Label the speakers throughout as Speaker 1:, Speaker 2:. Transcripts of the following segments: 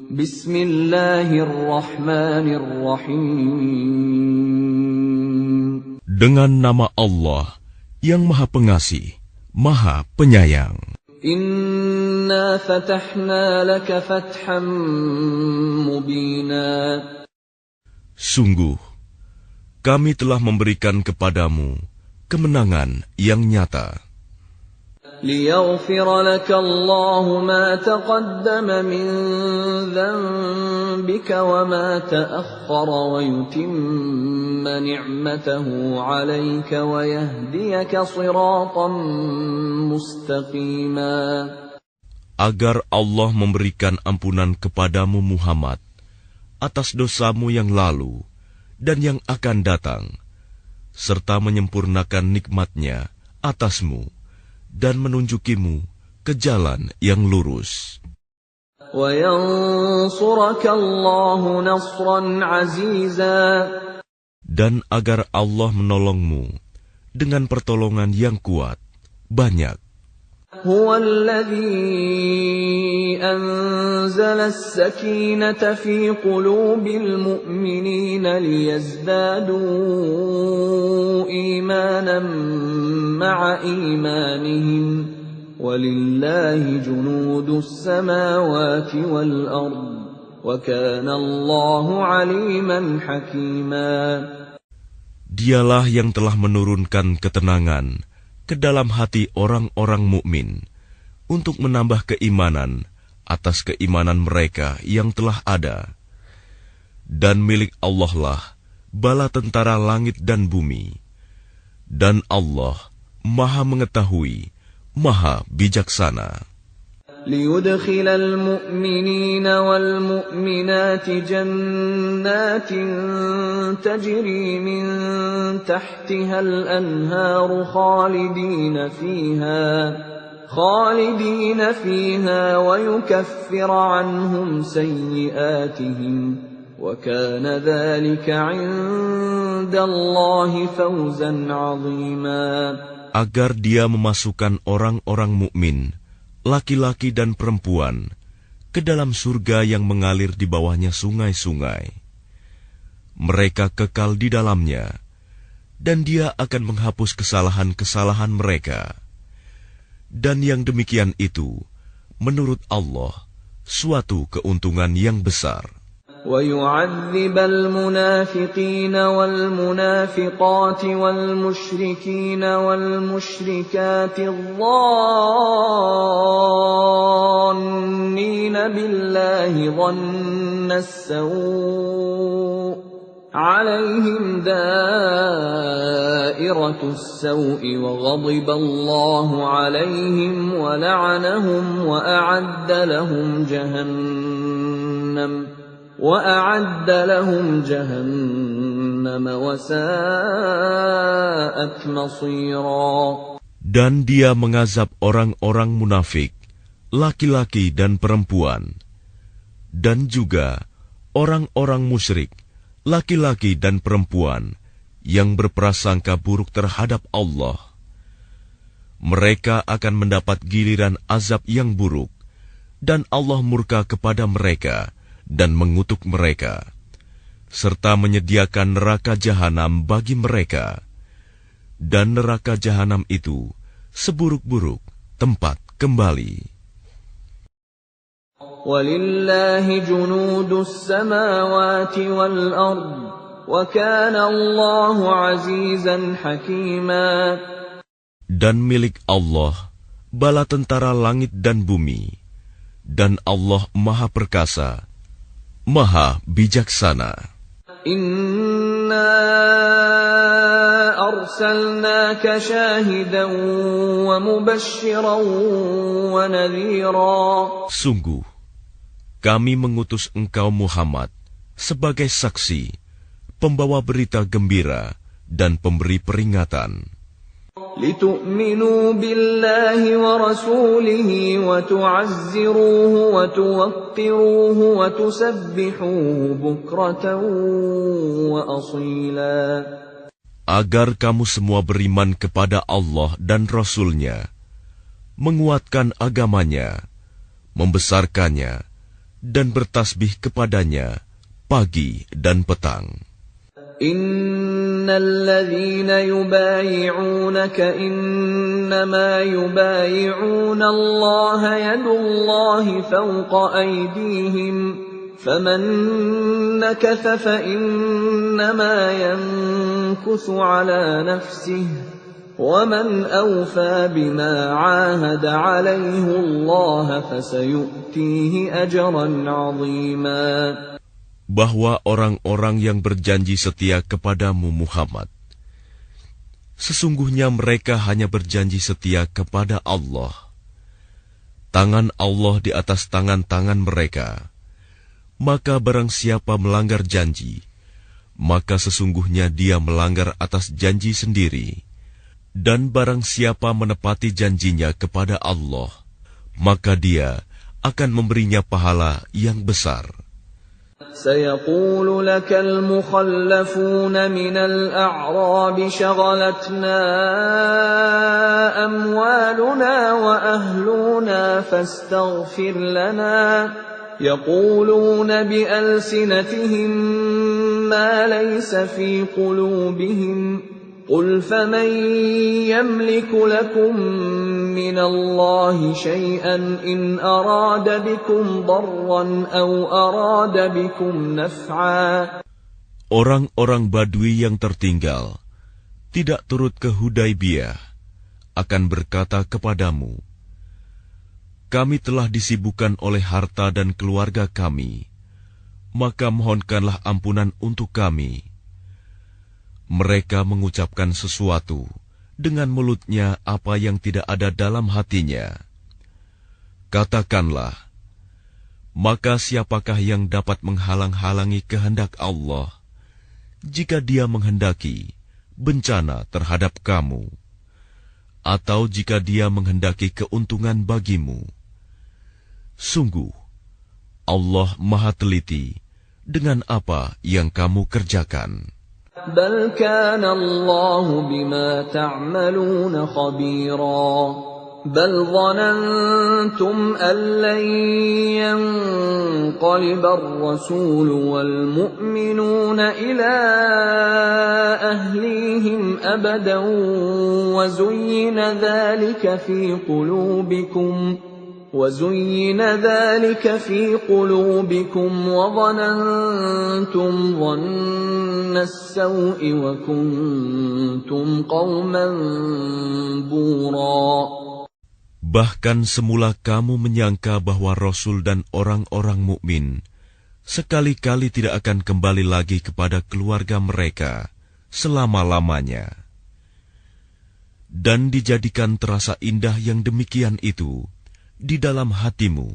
Speaker 1: Bismillahirrahmanirrahim.
Speaker 2: Dengan nama Allah yang Maha Pengasih, Maha Penyayang.
Speaker 1: Inna fatahna laka fatham mubina.
Speaker 2: Sungguh, kami telah memberikan kepadamu kemenangan yang nyata.
Speaker 1: ليغفر لك الله ما تقدم من ذنبك وما تأخر ويتم نعمته عليك ويهديك صراطا مستقيما.
Speaker 2: Agar Allah memberikan ampunan kepadamu Muhammad atas dosamu yang lalu dan yang akan datang, serta menyempurnakan nikmat-Nya atasmu dan menunjukimu ke jalan yang lurus. Dan agar Allah menolongmu dengan pertolongan yang kuat, banyak.
Speaker 1: هو الذي أنزل السكينة في قلوب المؤمنين ليزدادوا إيمانا مع إيمانهم ولله جنود السماوات والأرض وكان الله عليما حكيما.
Speaker 2: Dialah yang telah menurunkan ketenangan ke dalam hati orang-orang mukmin untuk menambah keimanan atas keimanan mereka yang telah ada. Dan milik Allah lah bala tentara langit dan bumi. Dan Allah Maha mengetahui, Maha bijaksana.
Speaker 1: ليدخل المؤمنين والمؤمنات جنات تجري من تحتها الأنهار خالدين فيها ويكفر عنهم سيئاتهم وكان ذلك عند الله فوزا عظيما.
Speaker 2: Agar Dia memasukkan orang-orang mukmin, laki-laki dan perempuan, ke dalam surga yang mengalir di bawahnya sungai-sungai. Mereka kekal di dalamnya, dan Dia akan menghapus kesalahan-kesalahan mereka. Dan yang demikian itu, menurut Allah, suatu keuntungan yang besar.
Speaker 1: وَيُعَذِّبَ الْمُنَافِقِينَ وَالْمُنَافِقَاتِ وَالْمُشْرِكِينَ وَالْمُشْرِكَاتِ الظَّانِّينَ بِاللَّهِ ظَنَّ السَّوْءِ عَلَيْهِمْ دَائِرَةُ السَّوْءِ وَغَضِبَ اللَّهُ عَلَيْهِمْ وَلَعَنَهُمْ وَأَعَدَّ لَهُمْ جَهَنَّمَ وَسَاءَتْ مَصِيرًا.
Speaker 2: Dan Dia mengazab orang-orang munafik, laki-laki dan perempuan, dan juga orang-orang musyrik, laki-laki dan perempuan yang berprasangka buruk terhadap Allah. Mereka akan mendapat giliran azab yang buruk, dan Allah murka kepada mereka dan mengutuk mereka, serta menyediakan neraka jahanam bagi mereka. Dan neraka jahanam itu seburuk-buruk tempat kembali.
Speaker 1: وَلِلَّهِ جُنُودُ السَّمَاوَاتِ وَالْأَرْضِ وَكَانَ اللَّهُ عَزِيزًا حَكِيمًا.
Speaker 2: Dan milik Allah bala tentara langit dan bumi, dan Allah Maha Perkasa, Maha bijaksana.
Speaker 1: Inna arsalnaka syahidan wa mubasysyiran wa nadhira.
Speaker 2: Sungguh, kami mengutus engkau Muhammad sebagai saksi, pembawa berita gembira dan pemberi peringatan.
Speaker 1: لِتُؤْمِنُوا بِاللَّهِ وَرَسُولِهِ وَتُعَزِّرُوهُ وَتُوَقِّرُوهُ وَتُسَبِّحُوهُ بُكْرَةً وَأَصِيلًا.
Speaker 2: Agar kamu semua beriman kepada Allah dan Rasul-Nya, menguatkan agamanya, membesarkannya, dan bertasbih kepadanya pagi dan petang.
Speaker 1: Innal ladzina yubayi'unaka innama yubayi'una Allah yadullahi fawqa aydihim faman nakatha fa innama yankuthu ala nafsihi وَمَنْ أَوْفَى بِمَا عَاهَدَ عَلَيْهِ اللَّهَ فَسَيُؤْتِيهِ أَجْرًا عَظِيمًا.
Speaker 2: Bahwa orang-orang yang berjanji setia kepadamu Muhammad, sesungguhnya mereka hanya berjanji setia kepada Allah. Tangan Allah di atas tangan-tangan mereka. Maka barang siapa melanggar janji, maka sesungguhnya dia melanggar atas janji sendiri. Dan barang siapa menepati janjinya kepada Allah, maka dia akan memberinya pahala yang besar.
Speaker 1: سيقول لك المخلفون من الأعراب شغلتنا أموالنا وأهلنا فاستغفر لنا يقولون بألسنتهم ما ليس في قلوبهم قل فمن يملك لكم من الله شيئا إن أراد بكم ضرا أو أراد بكم نفعا.
Speaker 2: Orang-orang Badui yang tertinggal, tidak turut ke Hudaibiyah, akan berkata kepadamu, kami telah disibukkan oleh harta dan keluarga kami, maka mohonkanlah ampunan untuk kami. Mereka mengucapkan sesuatu dengan mulutnya apa yang tidak ada dalam hatinya. Katakanlah, maka siapakah yang dapat menghalang-halangi kehendak Allah jika Dia menghendaki bencana terhadap kamu, atau jika Dia menghendaki keuntungan bagimu? Sungguh, Allah Maha Teliti dengan apa yang kamu kerjakan.
Speaker 1: بل كان الله بما تعملون خبيرا بل ظننتم أن لن ينقلب الرسول والمؤمنون إلى أهليهم أبدا وزين ذلك في قلوبكم وظننتم ظن السوء وكنتم قوما بورا.
Speaker 2: Bahkan semula kamu menyangka bahwa Rasul dan orang-orang mukmin sekali-kali tidak akan kembali lagi kepada keluarga mereka selama-lamanya. Dan dijadikan terasa indah yang demikian itu di dalam hatimu,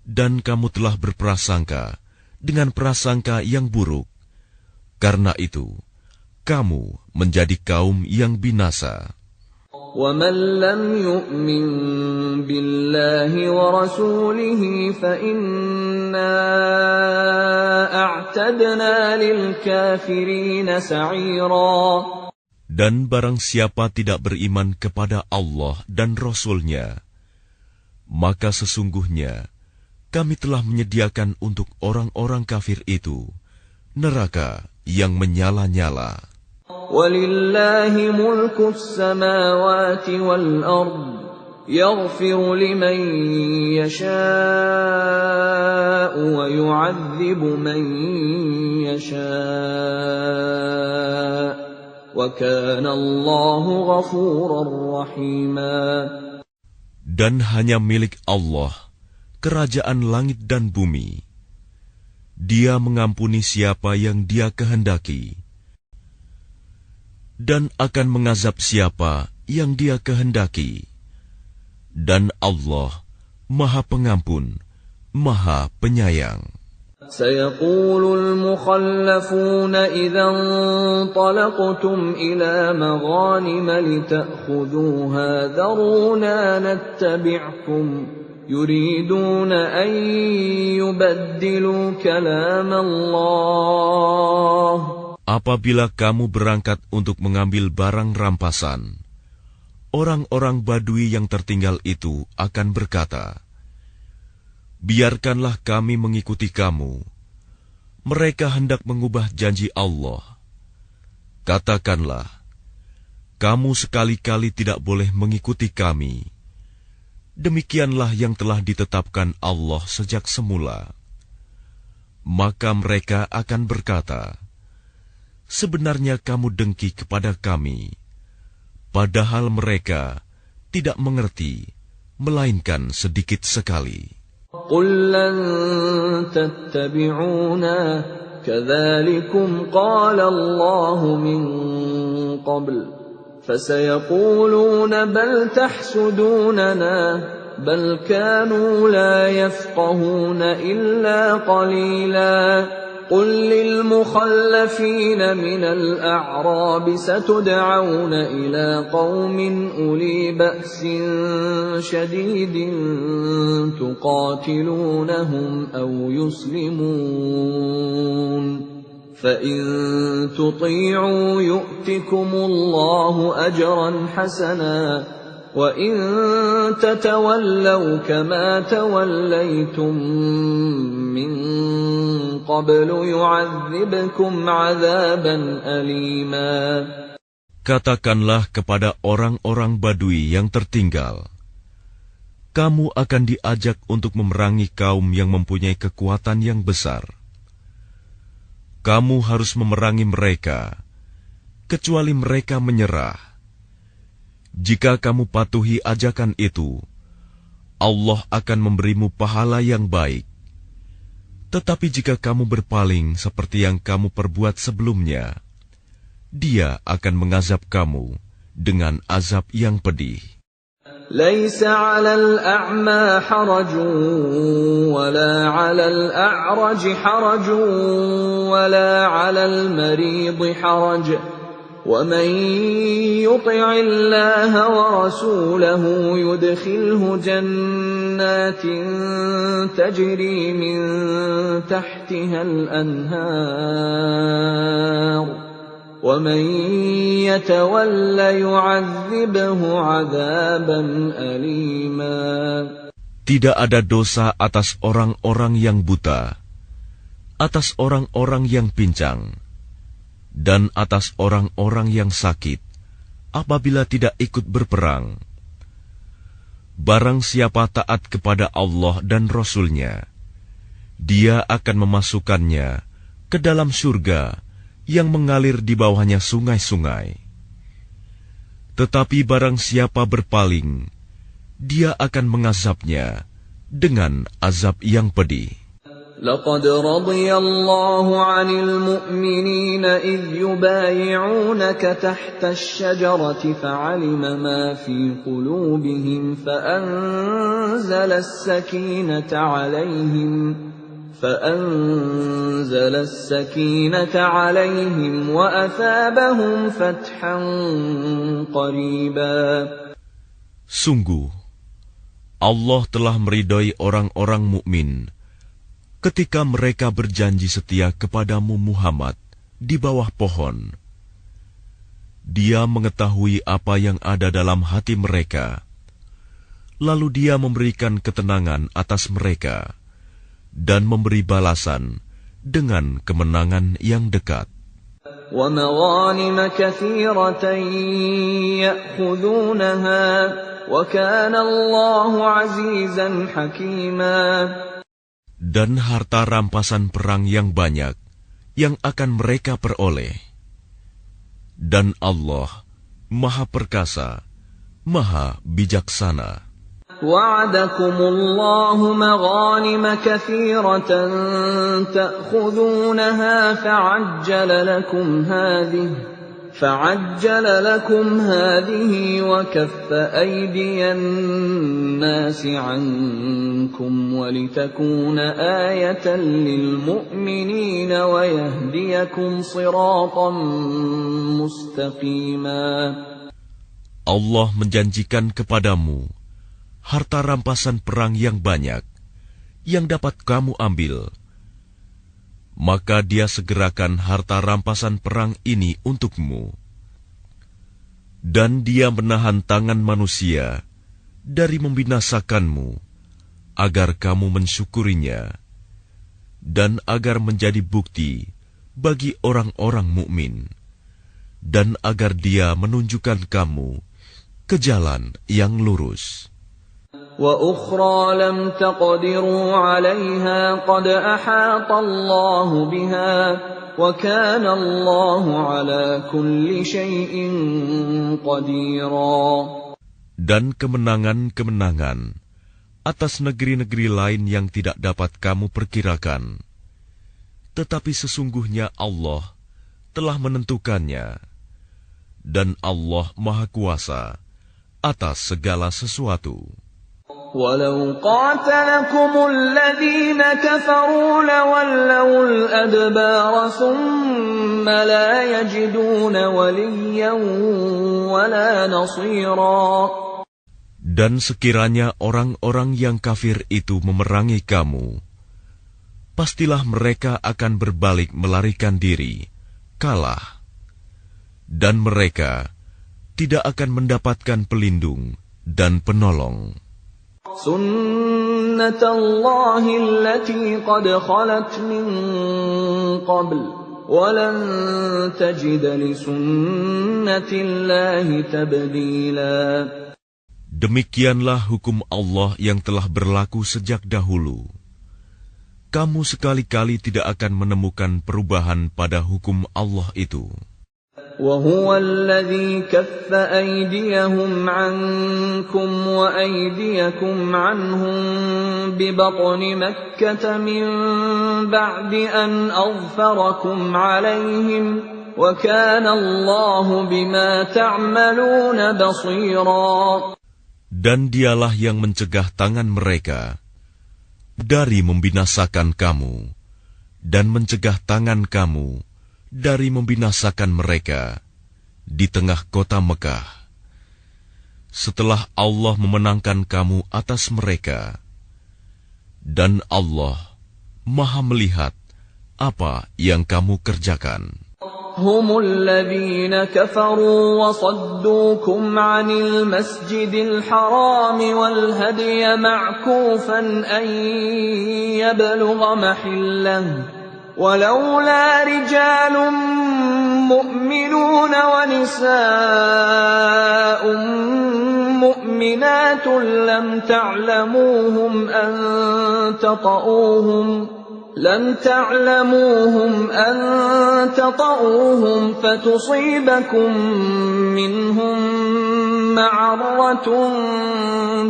Speaker 2: dan kamu telah berprasangka dengan prasangka yang buruk. Karena itu, kamu menjadi kaum yang binasa.
Speaker 1: وَمَنْ لَمْ يُؤْمِنْ بِاللَّهِ وَرَسُولِهِ فَإِنَّا أَعْتَدْنَا لِلْكَافِرِينَ سَعِيرًا.
Speaker 2: Dan barang siapa tidak beriman kepada Allah dan Rasul-Nya, maka sesungguhnya kami telah menyediakan untuk orang-orang kafir itu neraka yang menyala-nyala.
Speaker 1: وَلِلَّهِ مُلْكُ السَّمَاوَاتِ وَالْأَرْضِ يَغْفِرُ لِمَن يَشَاءُ وَيُعَذِّبُ مَن يَشَاءُ وَكَانَ اللَّهُ غَفُورًا رَّحِيمًا.
Speaker 2: Dan hanya milik Allah kerajaan langit dan bumi. Dia mengampuni siapa yang Dia kehendaki, dan akan mengazab siapa yang Dia kehendaki. Dan Allah Maha Pengampun, Maha Penyayang.
Speaker 1: سيقول المخلفون إذا انطلقتم إلى مغانم لتأخذوها ذرونا نتبعكم يريدون أن يبدلوا كلام الله.
Speaker 2: Apabila kamu berangkat untuk mengambil barang rampasan, orang-orang Badui yang tertinggal itu akan berkata, biarkanlah kami mengikuti kamu. Mereka hendak mengubah janji Allah. Katakanlah, kamu sekali-kali tidak boleh mengikuti kami. Demikianlah yang telah ditetapkan Allah sejak semula. Maka mereka akan berkata, sebenarnya kamu dengki kepada kami, padahal mereka tidak mengerti, melainkan sedikit sekali.
Speaker 1: قُل لَّن تَتَّبِعُونَا كَذَلِكُمْ قَالَ اللَّهُ مِن قَبْلُ فَسَيَقُولُونَ بَلْ تَحْسُدُونَنَا بَلْ كَانُوا لَا يَفْقَهُونَ إِلَّا قَلِيلًا قُل لِّلْمُخَلَّفِينَ مِنَ الْأَعْرَابِ سَتُدْعَوْنَ إِلَىٰ قَوْمٍ أُولِي بَأْسٍ شَدِيدٍ تُقَاتِلُونَهُمْ أَوْ يُسْلِمُونَ فَإِن تُطِيعُوا يُؤْتِكُمُ اللَّهُ أَجْرًا حَسَنًا وَإِن تَتَوَلَّوْا كَمَا تَوَلَّيْتُم مِّن قَبْلُ يُعَذِّبْكُمْ عَذَابًا أَلِيمًا.
Speaker 2: Katakanlah kepada orang-orang Badui yang tertinggal, kamu akan diajak untuk memerangi kaum yang mempunyai kekuatan yang besar. Kamu harus memerangi mereka, kecuali mereka menyerah. Jika kamu patuhi ajakan itu, Allah akan memberimu pahala yang baik. Tetapi jika kamu berpaling seperti yang kamu perbuat sebelumnya, Dia akan mengazab kamu dengan azab yang pedih.
Speaker 1: لَيْسَ عَلَى الْأَعْمَى حَرَجٌ وَلَا عَلَى الْأَعْرَجِ حَرَجٌ وَلَا عَلَى الْمَرِيضِ حَرَجٌ وَمَن يُطِعِ اللَّهَ وَرَسُولَهُ يُدْخِلْهُ جَنَّاتٍ تَجْرِي مِن تَحْتِهَا الْأَنْهَارُ وَمَن يَتَوَلَّ يُعَذِّبْهُ عَذَابًا أَلِيمًا.
Speaker 2: Tidak ada dosa atas orang-orang yang buta, atas orang-orang yang pincang, dan atas orang-orang yang sakit, apabila tidak ikut berperang. Barang siapa taat kepada Allah dan Rasul-Nya, Dia akan memasukkannya ke dalam surga yang mengalir di bawahnya sungai-sungai. Tetapi barang siapa berpaling, Dia akan mengazabnya dengan azab yang pedih.
Speaker 1: لَقَدْ رَضِيَ اللَّهُ عَنِ الْمُؤْمِنِينَ إِذْ يُبَايِعُونَكَ تَحْتَ الشَّجَرَةِ فَعَلِمَ مَا فِي قُلُوبِهِمْ فَأَنزَلَ السَّكِينَةَ عَلَيْهِمْ وَأَثَابَهُمْ فَتْحًا قَرِيبًا.
Speaker 2: Sungguh, Allah telah meridai orang-orang mukmin ketika mereka berjanji setia kepadamu Muhammad di bawah pohon. Dia mengetahui apa yang ada dalam hati mereka, lalu Dia memberikan ketenangan atas mereka dan memberi balasan dengan kemenangan yang dekat.
Speaker 1: وَمَغَانِمَ كَثِيرَةً يَأْخُذُونَهَا وَكَانَ اللَّهُ عَزِيزًا حَكِيمًا.
Speaker 2: Dan harta rampasan perang yang banyak yang akan mereka peroleh. Dan Allah Maha Perkasa, Maha Bijaksana.
Speaker 1: وَعَدَكُمُ اللَّهُ مَغَانِمَ كَثِيرَةً تَأْخُذُونَهَا فَعَجَّلَ لَكُمْ هَٰذِهِ وَكَفَّ أَيْدِيَ النَّاسِ عَنكُمْ وَلِتَكُونَ آيَةً لِّلْمُؤْمِنِينَ وَيَهْدِيَكُمْ صِرَاطًا مُّسْتَقِيمًا.
Speaker 2: Allah menjanjikan kepadamu harta rampasan perang yang banyak yang dapat kamu ambil. Maka Dia segerakan harta rampasan perang ini untukmu. Dan Dia menahan tangan manusia dari membinasakanmu agar kamu mensyukurinya, dan agar menjadi bukti bagi orang-orang mukmin, dan agar Dia menunjukkan kamu ke jalan yang lurus.
Speaker 1: وَأُخْرَى لَمْ تَقْدِرُوا عَلَيْهَا قَدْ أَحَاطَ اللَّهُ بِهَا وَكَانَ اللَّهُ عَلَى كُلِّ شَيْءٍ قَدِيرًا. Dan
Speaker 2: kemenangan-kemenangan atas negeri-negeri lain yang tidak dapat kamu perkirakan. Tetapi sesungguhnya Allah telah menentukannya, dan Allah Maha Kuasa atas segala sesuatu.
Speaker 1: وَلَوْ قَاتَلَكُمُ الَّذِينَ كَفَرُوا لَوَلَّوُا الْأَدْبَارَ ثُمَّ لَا يَجِدُونَ وَلِيًّا وَلَا نَصِيرًا.
Speaker 2: Dan sekiranya orang-orang yang kafir itu memerangi kamu, pastilah mereka akan berbalik melarikan diri, kalah. Dan mereka tidak akan mendapatkan pelindung dan penolong.
Speaker 1: سُنَّةَ اللَّهِ الَّتِي قَدْ خَلَتْ مِن قَبْلُ وَلَن تَجِدَ لِسُنَّةِ اللَّهِ تَبْدِيلًا.
Speaker 2: Demikianlah hukum Allah yang telah berlaku sejak dahulu. Kamu sekali-kali tidak akan menemukan perubahan pada hukum Allah itu.
Speaker 1: وَهُوَ الَّذِي كَفَّ أَيْدِيَهُمْ عَنكُمْ وَأَيْدِيَكُمْ عَنْهُمْ بِبَطْنِ مَكَّةَ مِنْ بَعْدِ أَنْ أَظْفَرَكُمْ عَلَيْهِمْ وَكَانَ اللَّهُ بِمَا تَعْمَلُونَ بَصِيرًا.
Speaker 2: Dan Dialah yang mencegah tangan mereka dari membinasakan kamu, dan mencegah tangan kamu dari membinasakan mereka di tengah kota Mekah, setelah Allah memenangkan kamu atas mereka. Dan Allah Maha melihat apa yang kamu kerjakan.
Speaker 1: هم الذين كفروا وصدوكم عن المسجد الحرام والهدي معكوفا أن يبلغ محله ولولا رجال مؤمنون ونساء مؤمنات لم تعلموهم أن تطؤوهم فتصيبكم منهم معرة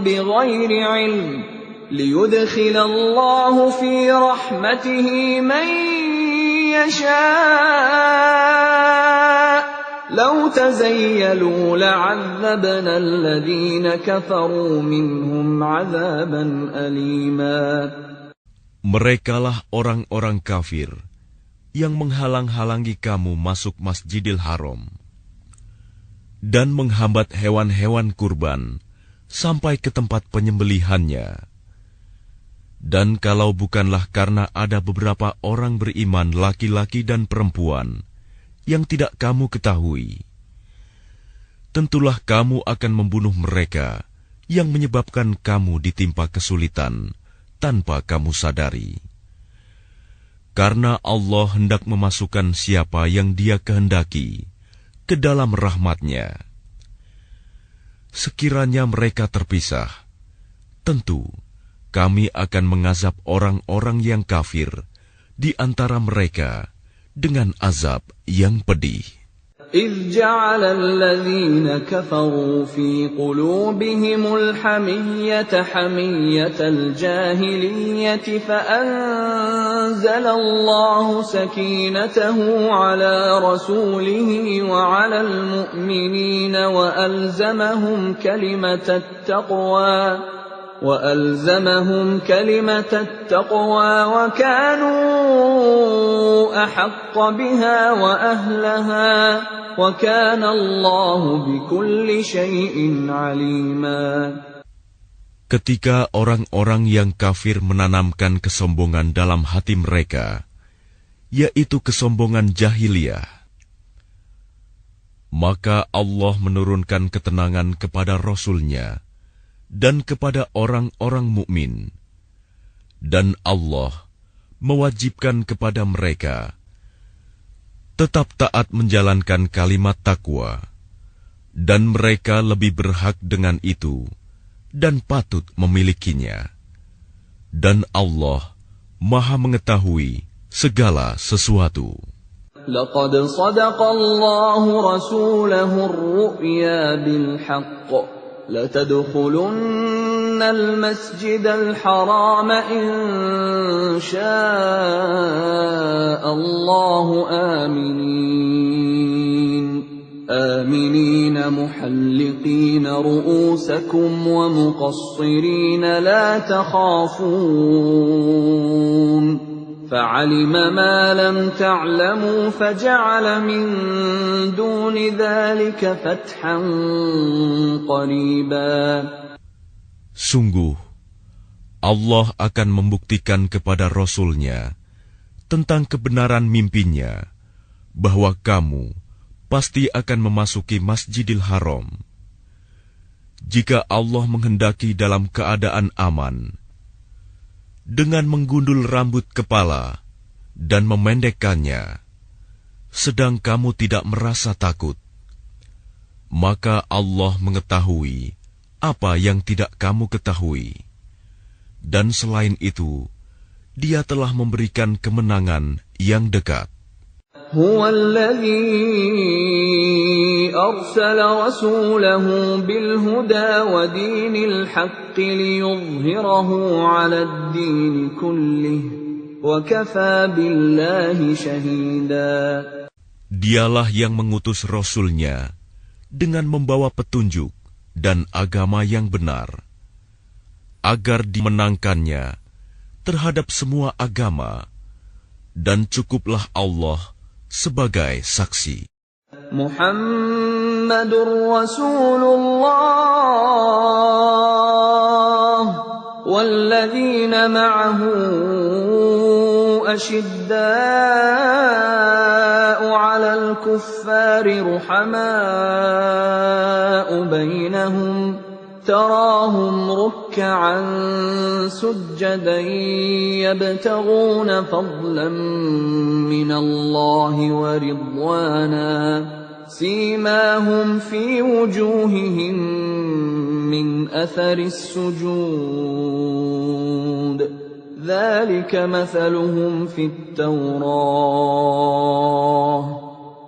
Speaker 1: بغير علم ليدخل الله في رحمته من يشاء لو تزيلوا لعذبنا الذين كفروا منهم عذابا أليما.
Speaker 2: Merekalah orang-orang kafir yang menghalang-halangi kamu masuk Masjidil Haram dan menghambat hewan-hewan kurban sampai ke tempat penyembelihannya. Dan kalau bukanlah karena ada beberapa orang beriman laki-laki dan perempuan yang tidak kamu ketahui, tentulah kamu akan membunuh mereka yang menyebabkan kamu ditimpa kesulitan tanpa kamu sadari. Karena Allah hendak memasukkan siapa yang Dia kehendaki ke dalam rahmat-Nya. Sekiranya mereka terpisah, tentu kami akan mengazab orang-orang yang kafir di antara mereka dengan azab yang pedih.
Speaker 1: إذ جعل الذين كفروا في قلوبهم الحمية حمية الجاهلية فأنزل الله سكينته على رسوله وعلى المؤمنين وألزمهم كلمة التقوى وكانوا أحق بها وأهلها وكان الله بكل شيء عليما.
Speaker 2: Ketika orang-orang yang kafir menanamkan kesombongan dalam hati mereka, yaitu kesombongan jahiliyah, maka Allah menurunkan ketenangan kepada Rasul-Nya dan kepada orang-orang mukmin, Dan Allah mewajibkan kepada mereka tetap taat menjalankan kalimat takwa, dan mereka lebih berhak dengan itu dan patut memilikinya. Dan Allah Maha mengetahui segala sesuatu.
Speaker 1: لقد صدق الله رسوله الرؤيا بالحق لتدخلن المسجد الحرام إن شاء الله آمنين محلقين رؤوسكم ومقصرين لا تخافون فعلم ما لم تعلموا فجعل من دون ذلك فتحا قريبا.
Speaker 2: Sungguh, Allah akan membuktikan kepada Rasul-Nya tentang kebenaran mimpinya bahwa kamu pasti akan memasuki Masjidil Haram. Jika Allah menghendaki dalam keadaan aman, dengan menggundul rambut kepala dan memendekkannya, sedang kamu tidak merasa takut, maka Allah mengetahui apa yang tidak kamu ketahui. Dan selain itu, Dia telah memberikan kemenangan yang dekat.
Speaker 1: هو الذي أرسل رسوله بالهدى ودين الحق ليظهره على الدين كله وكفى بالله شهيدا.
Speaker 2: Dialah yang mengutus Rasul-Nya dengan membawa petunjuk dan agama yang benar, agar dimenangkannya terhadap semua agama, dan cukuplah Allah sebagai saksi.
Speaker 1: Muhammadur Rasulullah walladzina ma'ahu ashidda'u 'alal kuffari ruhama'u bainahum تراهم ركعا سجدا يبتغون فضلا من الله ورضوانا سيماهم في وجوههم من أثر السجود ذلك مثلهم في التوراة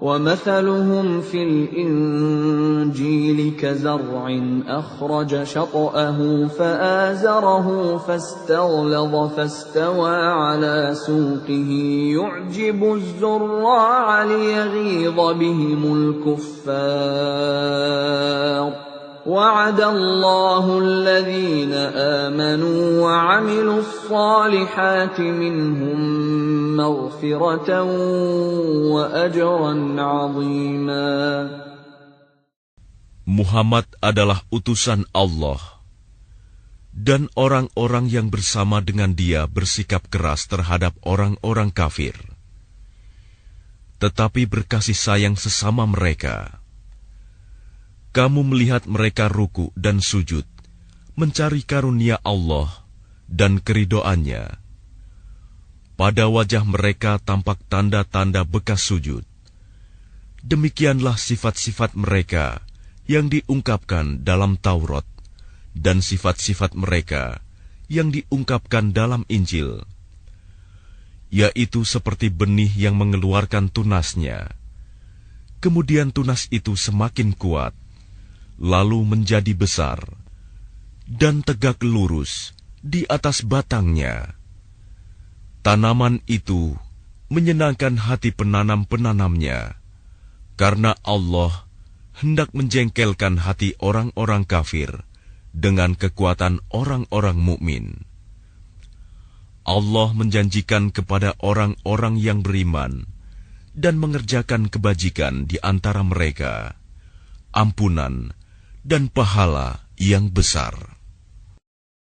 Speaker 1: ومثلهم في الإنجيل كزرع أخرج شطأه فآزره فاستغلظ فاستوى على سوقه يعجب الزراع ليغيظ بهم الكفار وعد الله الذين آمنوا وعملوا الصالحات منهم مغفرة وأجرا عظيما.
Speaker 2: Muhammad adalah utusan Allah, dan orang-orang yang bersama dengan dia bersikap keras terhadap orang-orang kafir, tetapi berkasih sayang sesama mereka. Kamu melihat mereka ruku dan sujud, mencari karunia Allah dan keridoannya. Pada wajah mereka tampak tanda-tanda bekas sujud. Demikianlah sifat-sifat mereka yang diungkapkan dalam Taurat, dan sifat-sifat mereka yang diungkapkan dalam Injil, yaitu seperti benih yang mengeluarkan tunasnya. Kemudian tunas itu semakin kuat, lalu menjadi besar, dan tegak lurus di atas batangnya. Tanaman itu menyenangkan hati penanam-penanamnya, karena Allah hendak menjengkelkan hati orang-orang kafir dengan kekuatan orang-orang mukmin. Allah menjanjikan kepada orang-orang yang beriman dan mengerjakan kebajikan di antara mereka ampunan dan pahala yang besar.